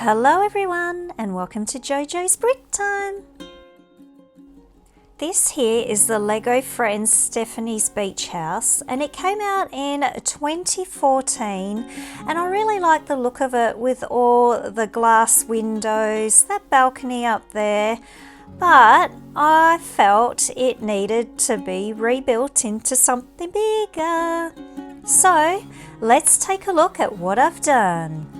Hello everyone and welcome to JoJo's Brick Time. This here is the Lego Friends Stephanie's Beach House and it came out in 2014 and I really like the look of it with all the glass windows, that balcony up there, but I felt it needed to be rebuilt into something bigger. So let's take a look at what I've done.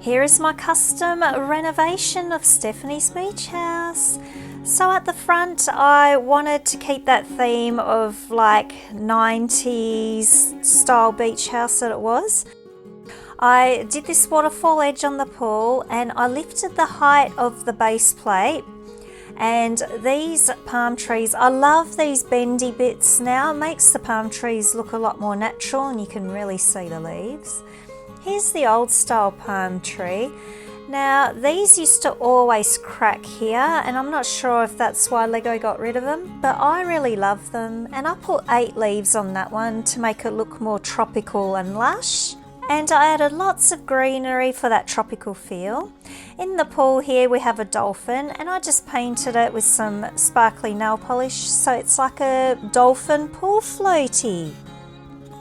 Here is my custom renovation of Stephanie's Beach House. So at the front I wanted to keep that theme of like 90s style beach house that it was. I did this waterfall edge on the pool and I lifted the height of the base plate. And these palm trees, I love these bendy bits now. It makes the palm trees look a lot more natural and you can really see the leaves. Here's the old style palm tree. Now these used to always crack here and I'm not sure if that's why Lego got rid of them, but I really love them and I put 8 leaves on that one to make it look more tropical and lush. And I added lots of greenery for that tropical feel. In the pool here we have a dolphin and I just painted it with some sparkly nail polish so it's like a dolphin pool floaty.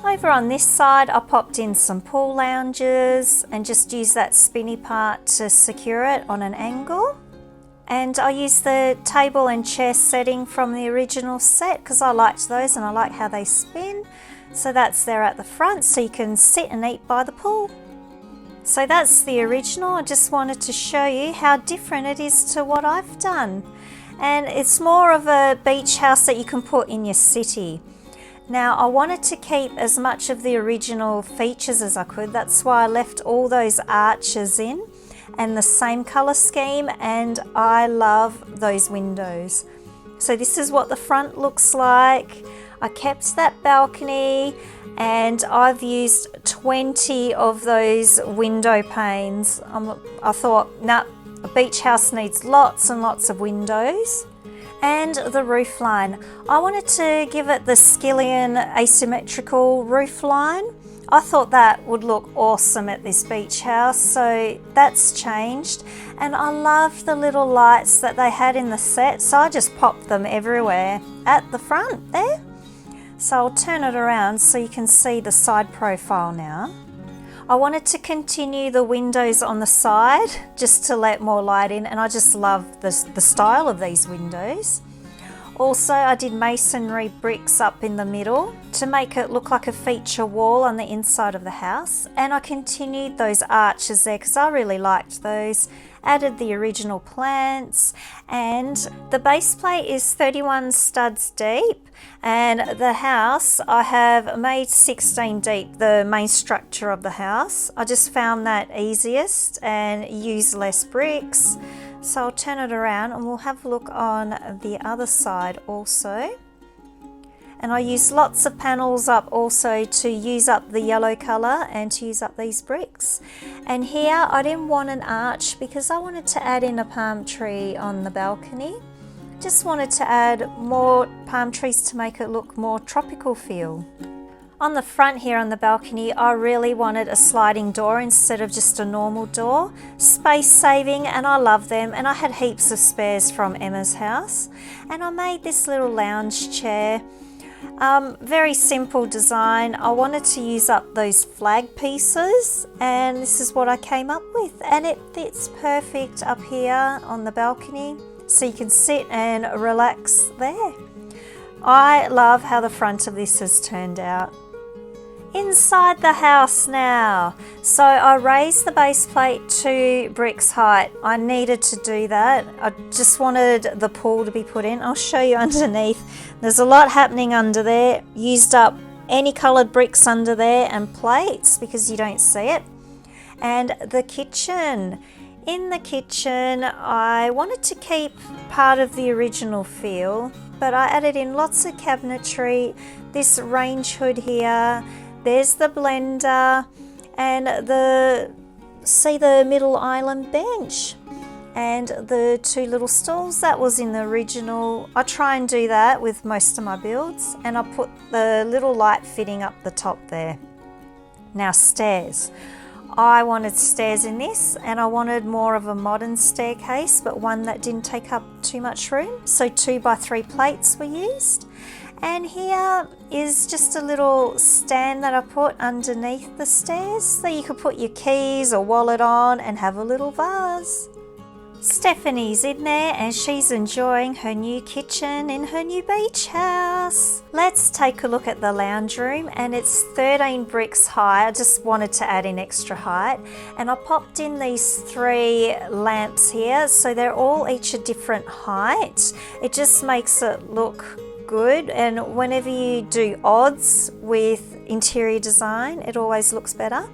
Over on this side I popped in some pool lounges and just used that spinny part to secure it on an angle. And I used the table and chair setting from the original set because I liked those and I like how they spin. So that's there at the front so you can sit and eat by the pool. So that's the original. I just wanted to show you how different it is to what I've done. And it's more of a beach house that you can put in your city. Now I wanted to keep as much of the original features as I could. That's why I left all those arches in and the same color scheme, and I love those windows. So this is what the front looks like. I kept that balcony and I've used 20 of those window panes. I thought, nah, a beach house needs lots and lots of windows. And the roof line. I wanted to give it the Skillion asymmetrical roof line. I thought that would look awesome at this beach house, so that's changed. And I love the little lights that they had in the set, so I just popped them everywhere at the front there. So I'll turn it around so you can see the side profile now. I wanted to continue the windows on the side just to let more light in, and I just love the style of these windows. Also I did masonry bricks up in the middle to make it look like a feature wall on the inside of the house, and I continued those arches there because I really liked those. Added the original plants, and the base plate is 31 studs deep, and the house I have made 16 deep, the main structure of the house. I just found that easiest and use less bricks. So I'll turn it around and we'll have a look on the other side also. And I used lots of panels up also to use up the yellow colour and to use up these bricks. And here I didn't want an arch because I wanted to add in a palm tree on the balcony. Just wanted to add more palm trees to make it look more tropical feel. On the front here on the balcony I really wanted a sliding door instead of just a normal door. Space saving, and I love them, and I had heaps of spares from Emma's house. And I made this little lounge chair. Very simple design. I wanted to use up those flag pieces and this is what I came up with, and it fits perfect up here on the balcony so you can sit and relax there. I love how the front of this has turned out. Inside the house now. So I raised the base plate 2 bricks height. I needed to do that. I just wanted the pool to be put in. I'll show you underneath. There's a lot happening under there. Used up any coloured bricks under there and plates because you don't see it. And the kitchen. In the kitchen I wanted to keep part of the original feel, but I added in lots of cabinetry, this range hood here. There's the blender and see the middle island bench. And the two little stalls, that was in the original. I try and do that with most of my builds, and I put the little light fitting up the top there. Now stairs. I wanted stairs in this, and I wanted more of a modern staircase, but one that didn't take up too much room. So 2x3 plates were used. And here is just a little stand that I put underneath the stairs, so you could put your keys or wallet on and have a little vase. Stephanie's in there and she's enjoying her new kitchen in her new beach house. Let's take a look at the lounge room, and it's 13 bricks high. I just wanted to add in extra height, and I popped in these 3 lamps here, so they're all each a different height. It just makes it look good, and whenever you do odds with interior design, it always looks better.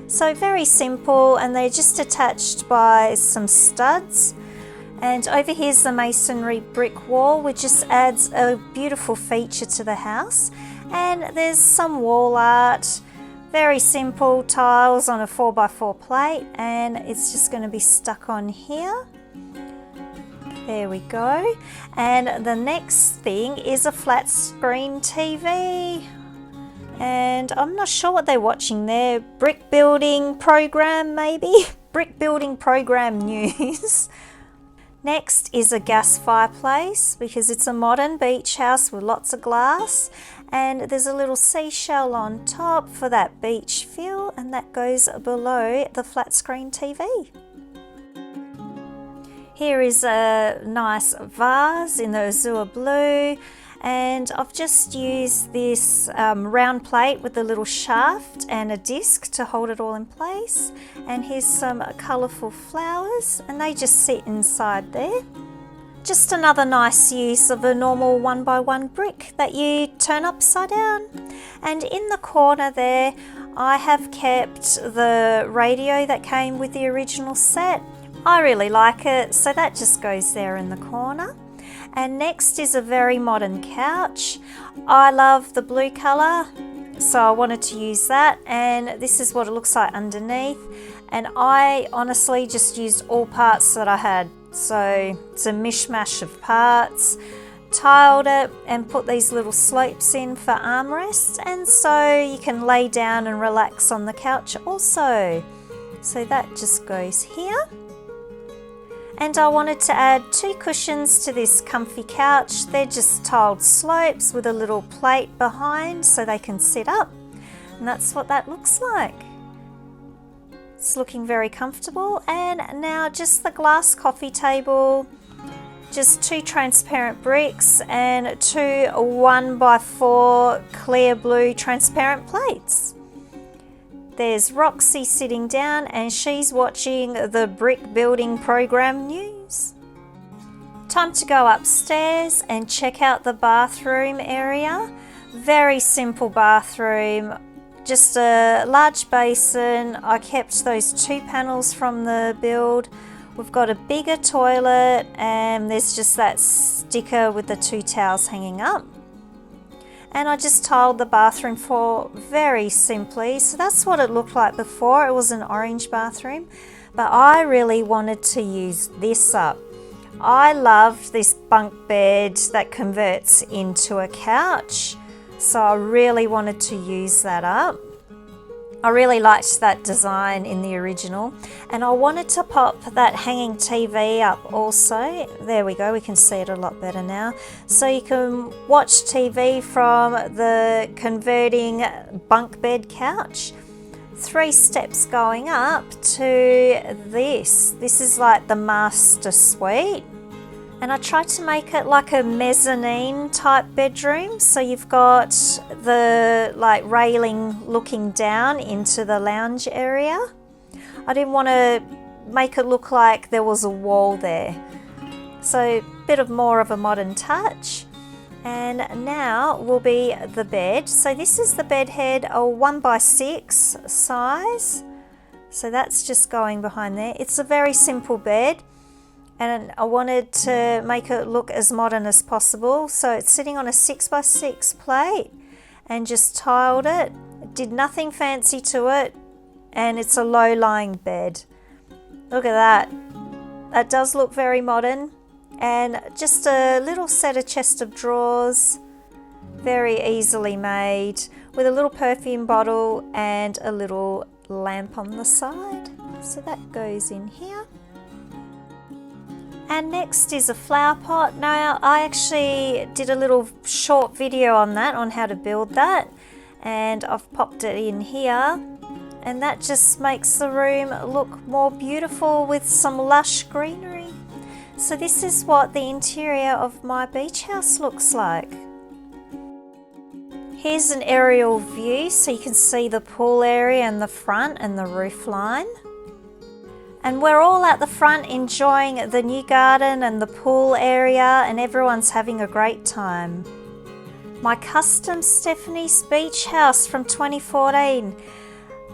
So very simple, and they're just attached by some studs. And over here's the masonry brick wall, which just adds a beautiful feature to the house. And there's some wall art, very simple tiles on a 4x4 plate, and it's just going to be stuck on here. There we go. And the next thing is a flat screen TV. And I'm not sure what they're watching there. Brick building program, maybe? Brick building program news. Next is a gas fireplace, because it's a modern beach house with lots of glass. And there's a little seashell on top for that beach feel, and that goes below the flat screen TV. Here is a nice vase in the azure blue, and I've just used this round plate with a little shaft and a disc to hold it all in place. And here's some colourful flowers, and they just sit inside there. Just another nice use of a normal 1x1 brick that you turn upside down. And in the corner there, I have kept the radio that came with the original set. I really like it, so that just goes there in the corner. And next is a very modern couch. I love the blue colour, so I wanted to use that, and this is what it looks like underneath. And I honestly just used all parts that I had, so it's a mishmash of parts. Tiled it and put these little slopes in for armrests, and so you can lay down and relax on the couch also. So that just goes here. And I wanted to add 2 cushions to this comfy couch. They're just tiled slopes with a little plate behind so they can sit up. And that's what that looks like. It's looking very comfortable. And now just the glass coffee table, just 2 transparent bricks and 2 1x4 clear blue transparent plates. There's Roxy sitting down and she's watching the brick building program news. Time to go upstairs and check out the bathroom area. Very simple bathroom, just a large basin. I kept those 2 panels from the build. We've got a bigger toilet, and there's just that sticker with the 2 towels hanging up. And I just tiled the bathroom floor very simply. So that's what it looked like before. It was an orange bathroom, but I really wanted to use this up. I loved this bunk bed that converts into a couch, so I really wanted to use that up. I really liked that design in the original, and I wanted to pop that hanging TV up also. There we go, we can see it a lot better now. So you can watch TV from the converting bunk bed couch. 3 steps going up to this. This is like the master suite. And I tried to make it like a mezzanine type bedroom. So you've got the like railing looking down into the lounge area. I didn't want to make it look like there was a wall there. So a bit of more of a modern touch. And now will be the bed. So this is the bed head, a 1x6 size. So that's just going behind there. It's a very simple bed. And I wanted to make it look as modern as possible. So it's sitting on a 6x6 plate and just tiled it. Did nothing fancy to it. And it's a low-lying bed. Look at that. that does look very modern. And just a little set of chest of drawers, very easily made, with a little perfume bottle and a little lamp on the side. So that goes in here. And next is a flower pot. Now I actually did a little short video on that, on how to build that, and I've popped it in here, and that just makes the room look more beautiful with some lush greenery. So this is what the interior of my beach house looks like. Here's an aerial view so you can see the pool area and the front and the roof line. And we're all at the front enjoying the new garden and the pool area, and everyone's having a great time. My custom Stephanie's Beach House from 2014.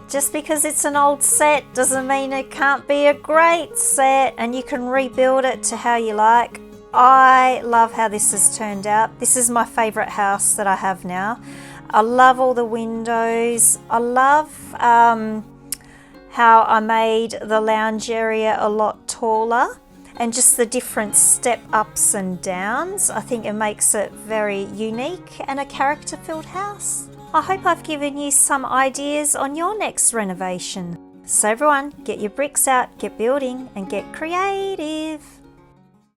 Just because it's an old set doesn't mean it can't be a great set, and you can rebuild it to how you like. I love how this has turned out. This is my favourite house that I have now. I love all the windows. I love how I made the lounge area a lot taller, and just the different step ups and downs. I think it makes it very unique and a character-filled house. I hope I've given you some ideas on your next renovation. So everyone, get your bricks out, get building and get creative.